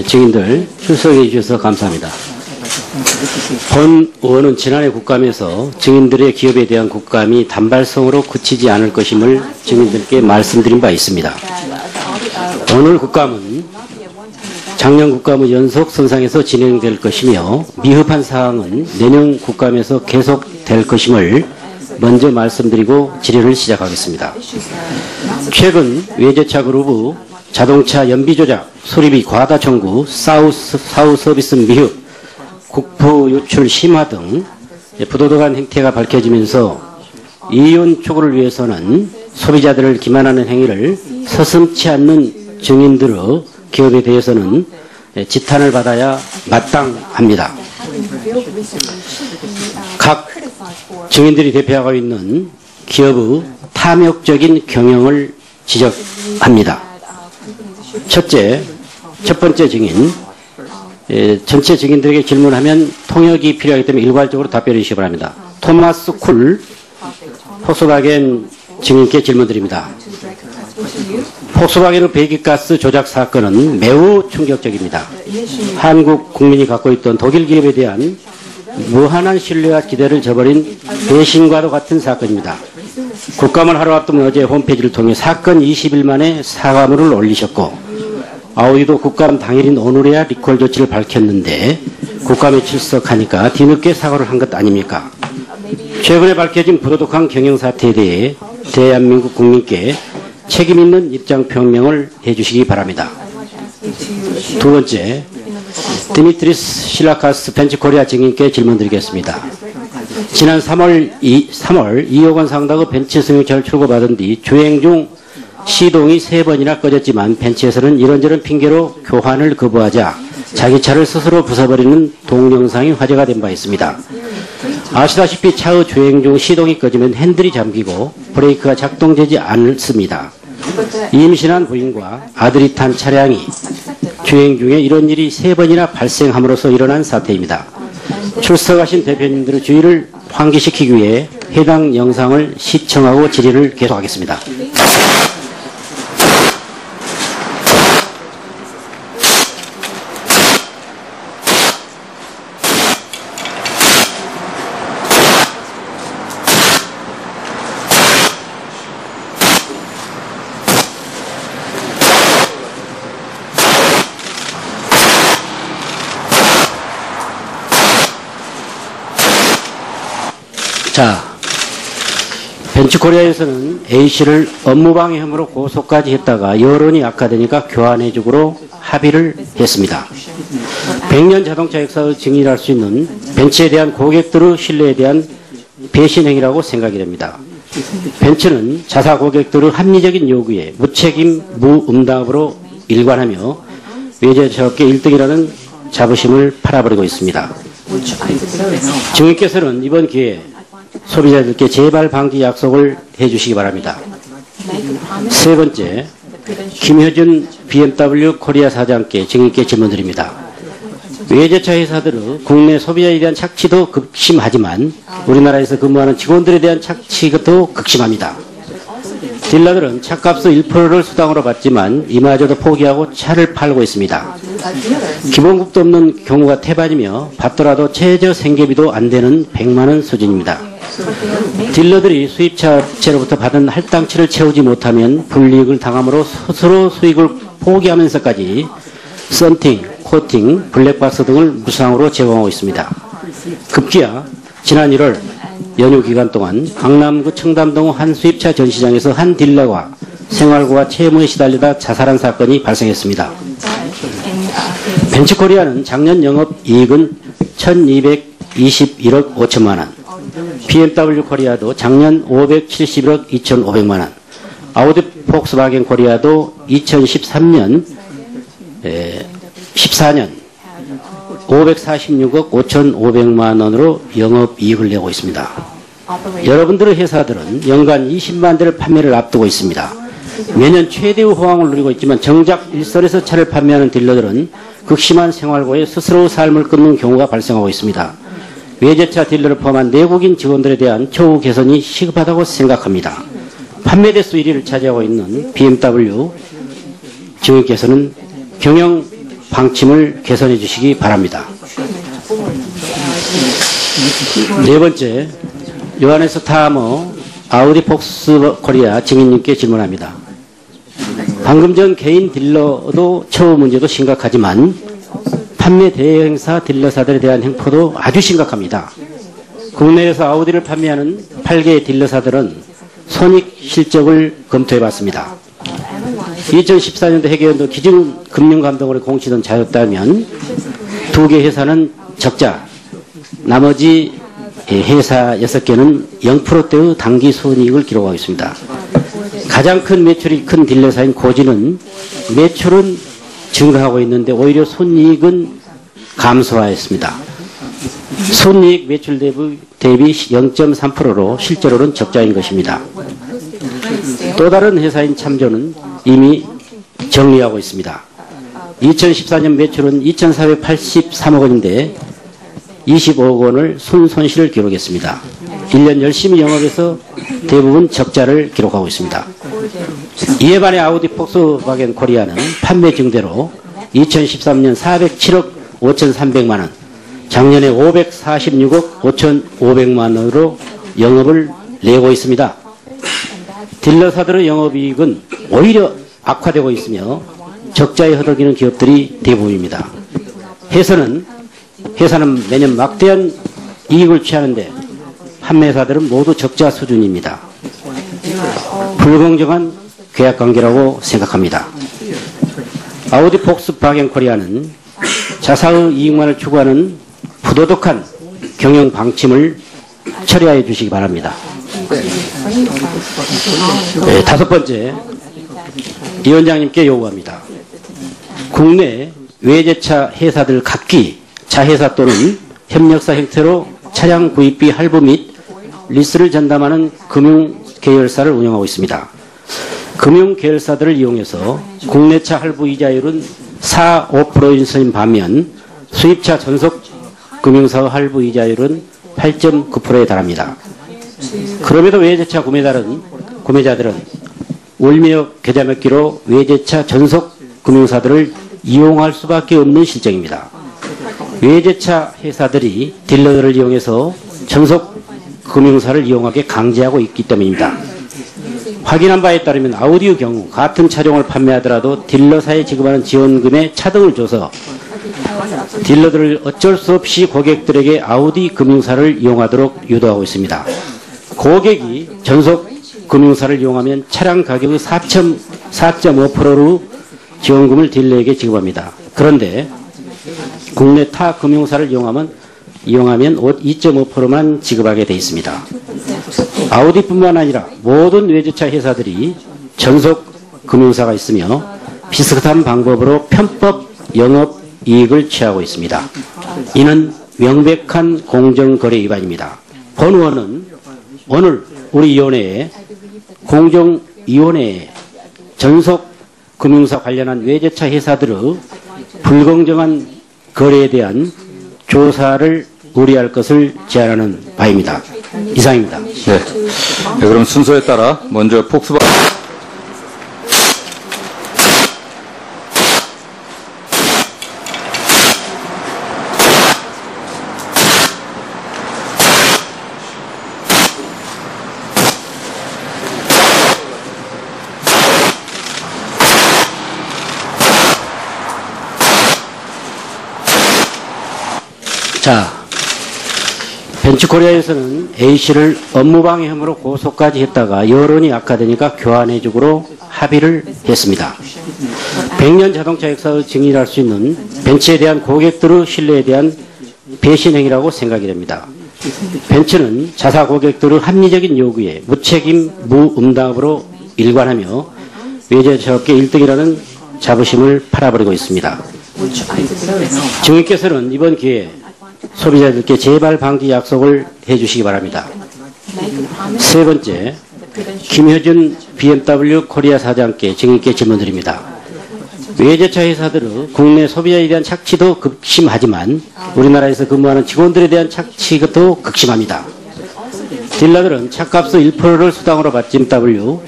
증인들 출석해 주셔서 감사합니다. 본 의원은 지난해 국감에서 증인들의 기업에 대한 국감이 단발성으로 그치지 않을 것임을 증인들께 말씀드린 바 있습니다. 오늘 국감은 작년 국감의 연속 선상에서 진행될 것이며 미흡한 사항은 내년 국감에서 계속될 것임을 먼저 말씀드리고 질의를 시작하겠습니다. 최근 외제차 그룹의 자동차 연비 조작, 수리비 과다 청구, 사후 서비스 미흡, 국토 유출 심화 등 부도덕한 행태가 밝혀지면서 이윤 추구를 위해서는 소비자들을 기만하는 행위를 서슴지 않는 증인들의 기업에 대해서는 지탄을 받아야 마땅합니다. 각 증인들이 대표하고 있는 기업의 탐욕적인 경영을 지적합니다. 첫 번째 증인, 전체 증인들에게 질문하면 통역이 필요하기 때문에 일괄적으로 답변해 주시기 바랍니다. 토마스 쿨 폭스바겐 증인께 질문드립니다. 폭스바겐의 배기가스 조작 사건은 매우 충격적입니다. 한국 국민이 갖고 있던 독일 기업에 대한 무한한 신뢰와 기대를 저버린 배신과도 같은 사건입니다. 국감을 하루 앞둔 어제 홈페이지를 통해 사건 20일 만에 사과문을 올리셨고 아우디도 국감 당일인 오늘에야 리콜 조치를 밝혔는데 국감에 출석하니까 뒤늦게 사과를 한 것 아닙니까? 최근에 밝혀진 부도덕한 경영 사태에 대해 대한민국 국민께 책임 있는 입장 표명을 해주시기 바랍니다. 두 번째, 디미트리스 실라카스 벤츠코리아 증인께 질문드리겠습니다. 지난 3월 2억 원 상당의 벤츠 승용차를 출고받은 뒤 주행 중 시동이 3번이나 꺼졌지만 벤츠에서는 이런저런 핑계로 교환을 거부하자 자기 차를 스스로 부숴버리는 동영상이 화제가 된 바 있습니다. 아시다시피 차의 주행 중 시동이 꺼지면 핸들이 잠기고 브레이크가 작동되지 않습니다. 임신한 부인과 아들이 탄 차량이 주행 중에 이런 일이 3번이나 발생함으로써 일어난 사태입니다. 출석하신 대표님들의 주의를 환기시키기 위해 해당 영상을 시청하고 질의를 계속하겠습니다. 자, 벤츠코리아에서는 A씨를 업무방해 혐의로 고소까지 했다가 여론이 악화되니까 교환해주기로 합의를 했습니다. 100년 자동차 역사의 증인이랄 수 있는 벤츠에 대한 고객들의 신뢰에 대한 배신행위라고 생각이 됩니다. 벤츠는 자사 고객들의 합리적인 요구에 무책임 무응답으로 일관하며 외제차업계 1등이라는 자부심을 팔아버리고 있습니다. 증인께서는 이번 기회에 소비자들께 재발 방지 약속을 해주시기 바랍니다. 세 번째, 김효준 BMW 코리아 사장께 증인께 질문드립니다. 외제차 회사들은 국내 소비자에 대한 착취도 극심하지만 우리나라에서 근무하는 직원들에 대한 착취도 극심합니다. 딜러들은 차값의 1%를 수당으로 받지만 이마저도 포기하고 차를 팔고 있습니다. 기본급도 없는 경우가 태반이며 받더라도 최저 생계비도 안 되는 100만 원 수준입니다. 딜러들이 수입차 업체로부터 받은 할당치를 채우지 못하면 불이익을 당함으로 스스로 수익을 포기하면서까지 썬팅, 코팅, 블랙박스 등을 무상으로 제공하고 있습니다. 급기야 지난 1월 연휴 기간 동안 강남구 청담동 한 수입차 전시장에서 한 딜러가 생활고와 채무에 시달리다 자살한 사건이 발생했습니다. 벤츠코리아는 작년 영업이익은 1221억 5천만 원, BMW 코리아도 작년 571억 2,500만 원, 아우디 폭스바겐 코리아도 2014년 546억 5,500만 원으로 영업이익을 내고 있습니다. 여러분들의 회사들은 연간 20만 대를 판매를 앞두고 있습니다. 매년 최대의 호황을 누리고 있지만 정작 일선에서 차를 판매하는 딜러들은 극심한 생활고에 스스로 삶을 끊는 경우가 발생하고 있습니다. 외제차 딜러를 포함한 내국인 직원들에 대한 처우 개선이 시급하다고 생각합니다. 판매 대수 1위를 차지하고 있는 BMW 증인께서는 경영 방침을 개선해 주시기 바랍니다. 네 번째, 요하네스 타머 아우디 폭스 코리아 증인님께 질문합니다. 방금 전 개인 딜러도 처우 문제도 심각하지만 판매 대행사 딜러사들에 대한 행포도 아주 심각합니다. 국내에서 아우디를 판매하는 8개의 딜러사들은 손익 실적을 검토해봤습니다. 2014년도 회계연도 기준금융감독원에 공시된 자였다면 2개 회사는 적자, 나머지 회사 6개는 0%대의 당기 손익을 기록하고 있습니다. 가장 큰 매출이 큰 딜러사인 고지는 매출은 증가하고 있는데 오히려 손익은 감소하였습니다. 손익 매출 대비 0.3%로 실제로는 적자인 것입니다. 또 다른 회사인 참조는 이미 정리하고 있습니다. 2014년 매출은 2,483억 원인데 25억 원을 순손실을 기록했습니다. 1년 열심히 영업해서 대부분 적자를 기록하고 있습니다. 이에 반해 아우디 폭스바겐 코리아는 판매 증대로 2013년 407억 5,300만 원, 작년에 546억 5,500만 원으로 영업을 내고 있습니다. 딜러사들의 영업이익은 오히려 악화되고 있으며 적자에 허덕이는 기업들이 대부분입니다. 회사는 매년 막대한 이익을 취하는데 판매사들은 모두 적자 수준입니다. 불공정한 계약관계라고 생각합니다. 아우디 폭스바겐 코리아는 자사의 이익만을 추구하는 부도덕한 경영 방침을 처리하여 주시기 바랍니다. 네, 다섯 번째, 위원장님께 요구합니다. 국내 외제차 회사들 각기 자회사 또는 협력사 형태로 차량 구입비 할부 및 리스를 전담하는 금융계열사를 운영하고 있습니다. 금융계열사들을 이용해서 국내차 할부 이자율은 4, 5%인 반면 수입차 전속 금융사 할부 이자율은 8.9%에 달합니다. 그럼에도 외제차 구매자들은 울며 계좌 몇 기로 외제차 전속 금융사들을 이용할 수밖에 없는 실정입니다. 외제차 회사들이 딜러들을 이용해서 전속 금융사를 이용하게 강제하고 있기 때문입니다. 확인한 바에 따르면 아우디의 경우 같은 차종을 판매하더라도 딜러사에 지급하는 지원금에 차등을 줘서 딜러들을 어쩔 수 없이 고객들에게 아우디 금융사를 이용하도록 유도하고 있습니다. 고객이 전속 금융사를 이용하면 차량 가격의 4.5%로 지원금을 딜러에게 지급합니다. 그런데 국내 타 금융사를 이용하면 2.5%만 지급하게 되어 있습니다. 아우디뿐만 아니라 모든 외제차 회사들이 전속 금융사가 있으며 비슷한 방법으로 편법 영업 이익을 취하고 있습니다. 이는 명백한 공정거래 위반입니다. 본 의원은 오늘 우리 위원회에 공정위원회에 전속 금융사 관련한 외제차 회사들의 불공정한 거래에 대한 조사를 의뢰할 것을 제안하는 바입니다. 이상입니다. 네. 그럼 순서에 따라 먼저 폭스바겐 자, 벤츠코리아에서는 A씨를 업무방해 혐의로 고소까지 했다가 여론이 악화되니까 교환해주기로 합의를 했습니다. 100년 자동차 역사를 증인할 수 있는 벤츠에 대한 고객들의 신뢰에 대한 배신행위라고 생각이 됩니다. 벤츠는 자사 고객들의 합리적인 요구에 무책임 무응답으로 일관하며 외제차업계 1등이라는 자부심을 팔아버리고 있습니다. 증인께서는 이번 기회에 소비자들께 재발 방지 약속을 해주시기 바랍니다. 세 번째, 김효준 BMW 코리아 사장께 증인께 질문드립니다. 외제차 회사들은 국내 소비자에 대한 착취도 극심하지만 우리나라에서 근무하는 직원들에 대한 착취도 극심합니다. 딜러들은 차값의 1%를 수당으로 받진 W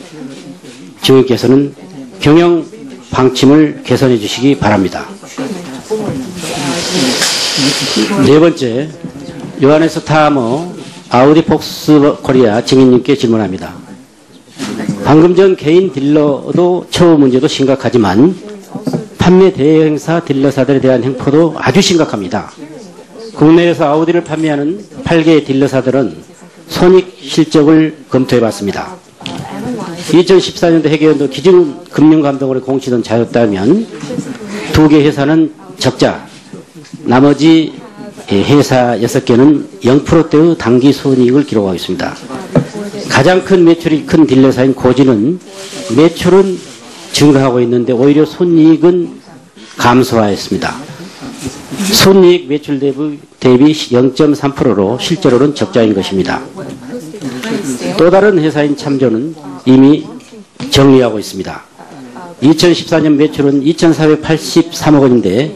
증인께서는 경영 방침을 개선해 주시기 바랍니다. 네 번째, 요하네스 타머 아우디 폭스 코리아 증인님께 질문합니다. 방금 전 개인 딜러도 처우 문제도 심각하지만 판매 대행사 딜러사들에 대한 행포도 아주 심각합니다. 국내에서 아우디를 판매하는 8개의 딜러사들은 손익 실적을 검토해봤습니다. 2014년도 회계연도 기준금융감독원에 공시된 자였다면 2개 회사는 적자, 나머지 회사 6개는 0%대의 당기 손익을 기록하고 있습니다. 가장 큰 매출이 큰 딜러사인 고지는 매출은 증가하고 있는데 오히려 손익은 감소하였습니다. 손익 매출 대비 0.3%로 실제로는 적자인 것입니다. 또 다른 회사인 참조는 이미 정리하고 있습니다. 2014년 매출은 2,483억 원인데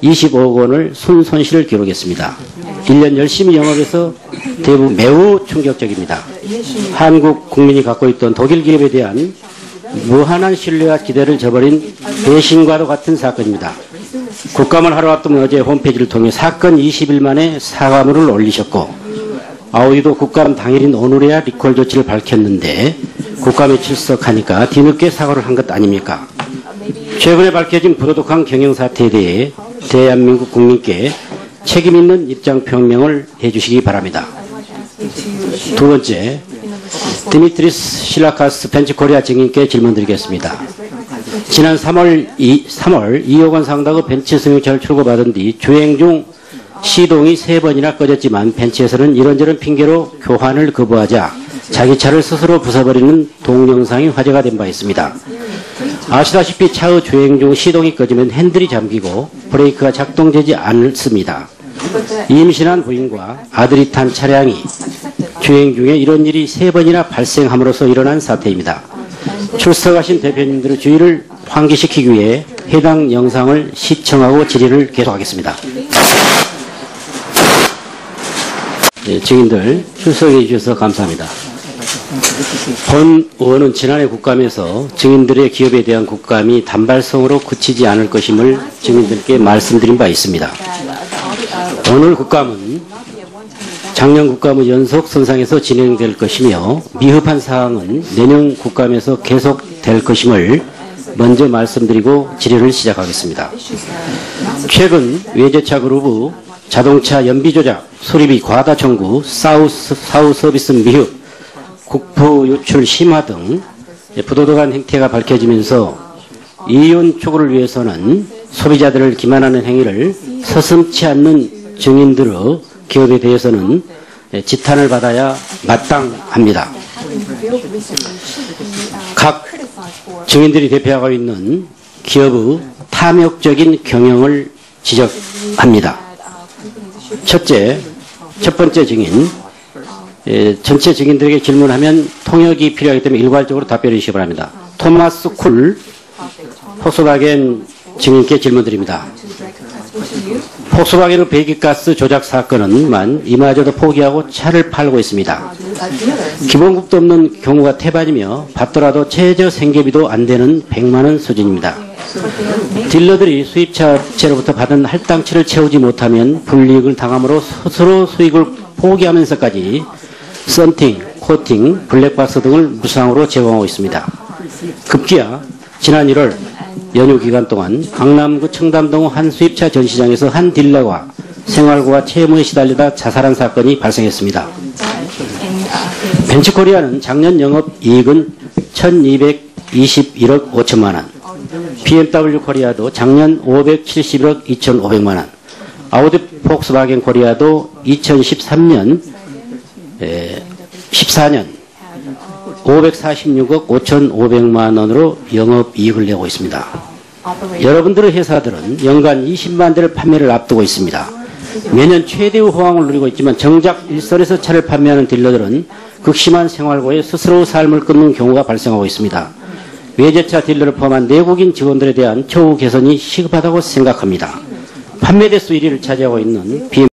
25억 원을 순손실을 기록했습니다. 1년 열심히 영업해서 대부분 매우 충격적입니다. 한국 국민이 갖고 있던 독일 기업에 대한 무한한 신뢰와 기대를 저버린 배신과도 같은 사건입니다. 국감을 하루 앞둔 어제 홈페이지를 통해 사건 20일 만에 사과문을 올리셨고 아우디도 국감 당일인 오늘에야 리콜 조치를 밝혔는데 국감에 출석하니까 뒤늦게 사과를 한 것 아닙니까? 최근에 밝혀진 부도덕한 경영 사태에 대해 대한민국 국민께 책임 있는 입장 표명을 해주시기 바랍니다. 두 번째, 디미트리스 실라카스 벤츠코리아 증인께 질문드리겠습니다. 지난 3월 2억 원 상당의 벤츠 승용차를 출고받은 뒤 주행 중 시동이 3번이나 꺼졌지만 벤츠에서는 이런저런 핑계로 교환을 거부하자 자기 차를 스스로 부숴버리는 동영상이 화제가 된 바 있습니다. 아시다시피 차의 주행 중 시동이 꺼지면 핸들이 잠기고 브레이크가 작동되지 않습니다. 임신한 부인과 아들이 탄 차량이 주행 중에 이런 일이 3번이나 발생함으로써 일어난 사태입니다. 출석하신 대표님들의 주의를 환기시키기 위해 해당 영상을 시청하고 질의를 계속하겠습니다. 네, 증인들 출석해 주셔서 감사합니다. 본 의원은 지난해 국감에서 증인들의 기업에 대한 국감이 단발성으로 그치지 않을 것임을 증인들께 말씀드린 바 있습니다. 오늘 국감은 작년 국감의 연속 선상에서 진행될 것이며 미흡한 사항은 내년 국감에서 계속될 것임을 먼저 말씀드리고 질의를 시작하겠습니다. 최근 외제차 그룹의 자동차 연비 조작, 수리비 과다 청구, 사후 서비스 미흡, 국토 유출 심화 등 부도덕한 행태가 밝혀지면서 이윤 추구를 위해서는 소비자들을 기만하는 행위를 서슴지 않는 증인들의 기업에 대해서는 지탄을 받아야 마땅합니다. 각 증인들이 대표하고 있는 기업의 탐욕적인 경영을 지적합니다. 첫 번째 증인, 전체 증인들에게 질문하면 통역이 필요하기 때문에 일괄적으로 답변해 주시기 바랍니다. 토마스 쿨 폭스바겐 증인께 질문드립니다. 폭스바겐의 배기가스 조작 사건은 이마저도 포기하고 차를 팔고 있습니다. 기본급도 없는 경우가 태반이며 받더라도 최저 생계비도 안 되는 100만 원 수준입니다. 딜러들이 수입차체로부터 받은 할당치를 채우지 못하면 불이익을 당함으로 스스로 수익을 포기하면서까지 썬팅, 코팅, 블랙박스 등을 무상으로 제공하고 있습니다. 급기야 지난 1월 연휴 기간 동안 강남구 청담동 한 수입차 전시장에서 한 딜러가 생활고와 채무에 시달리다 자살한 사건이 발생했습니다. 벤츠코리아는 작년 영업이익은 1221억 5천만 원, BMW 코리아도 작년 571억 2,500만 원, 아우디 폭스바겐 코리아도 2014년 546억 5,500만 원으로 영업이익을 내고 있습니다. 여러분들의 회사들은 연간 20만 대를 판매를 앞두고 있습니다. 매년 최대의 호황을 누리고 있지만 정작 일선에서 차를 판매하는 딜러들은 극심한 생활고에 스스로 삶을 끊는 경우가 발생하고 있습니다. 외제차 딜러를 포함한 내국인 직원들에 대한 처우 개선이 시급하다고 생각합니다. 판매 대수 1위를 차지하고 있는 BMW